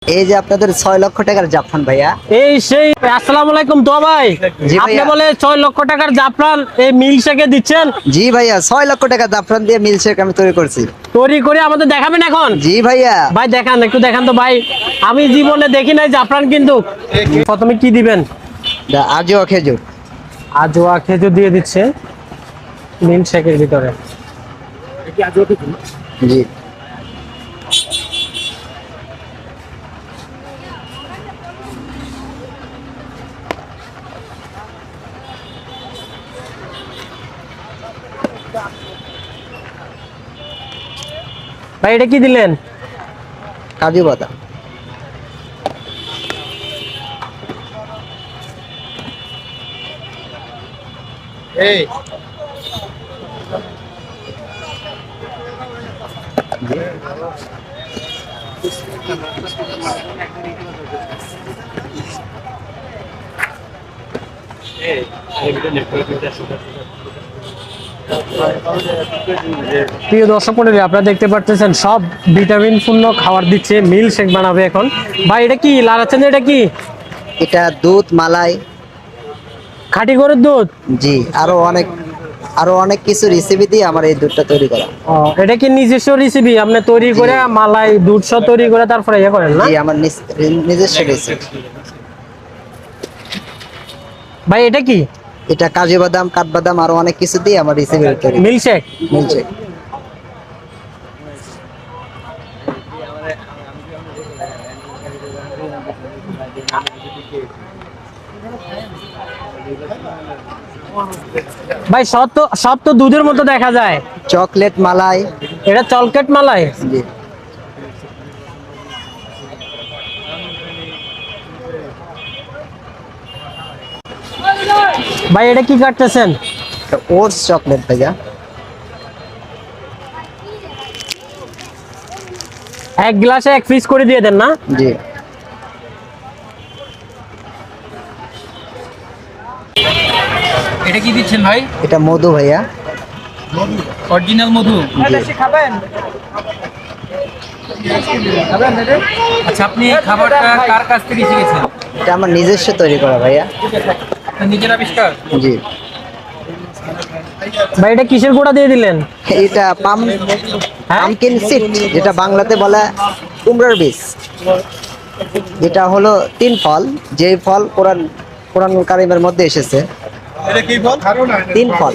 এই যে আপনাদের 6 লক্ষ টাকার জাফরান ভাইয়া। এই সেই আসসালামু আলাইকুম তো ভাই। জি আপনি ভাইয়া। বলে 6 লক্ষ টাকার জাফরান এই মিল্কশেকে দিচ্ছেন? জি ভাইয়া, 6 লক্ষ টাকা জাফরান দিয়ে মিল্কশেক আমি তৈরি করছি। তৈরি করে আমাদের দেখাবেন এখন? জি ভাইয়া। ভাই দেখান, একটু দেখান তো ভাই। আমি জীবনে দেখি নাই জাফরান, কিন্তু প্রথমে কি দিবেন? আজও খেজুর। আজওয়া খেজুর দিয়ে দিচ্ছে মিল্কশেকের ভিতরে। জি। ভাই এটা কি দিলেন? কাজু বাদাম। এই প্রিয় দর্শক মণ্ডলী, আপনারা দেখতে পাচ্ছেন সব ভিটামিন পূর্ণ খাবার দিচ্ছে। মিল্কশেক বানাবে এখন। ভাই এটা কি লাগাচ্ছেন? এটা কি? এটা দুধ মালাই। খাঁটি গরুর দুধ? জি। আরো অনেক কিছু রেসিপি দিয়ে আমার এই দুধটা তৈরি করা। ও, এটা কি নিজস্ব রেসিপি আপনি তৈরি করে মালাই দুধ সহ তৈরি করে তারপরে ইয়ে করেন না? জি, আমার নিজস্ব রেসিপি। ভাই এটা কি? এটা কাজু বাদাম, কাঠবাদাম আরো অনেক কিছু দিয়ে আমার রেসিপি তৈরি মিল্কশেক। মিল্কশেক। ভাই সব তো দুধের মতো দেখা যায়। চকলেট মালাই। এটা চকলেট মালাই? জি। ভাই এটা কি কাটতেছেন? ওটস চকলেট ভাইয়া। এক গ্লাসে এক পিস করে দিয়ে দেন না? জি। এটা কি দিচ্ছেন ভাই? এটা মধু ভাইয়া। অরিজিনাল মধু? জি। খাবেন? আচ্ছা, আপনি এই খাবারটা কার কাছ থেকে শিখেছেন? এটা আমার নিজস্ব তৈরি করা ভাইয়া। আপনার নিজের আবিষ্কার? জি। ভাই এটা কিসের গুঁড়া দিয়ে দিলেন? এটা হ্যাঁ? পামকিন সিড, যেটা বাংলাতে বলে কুমড়ার বীজ। এটা হলো 3 ফল, যে ফল কোরআন কারিমের মধ্যে এসেছে। এটা কি ফল? 3 ফল।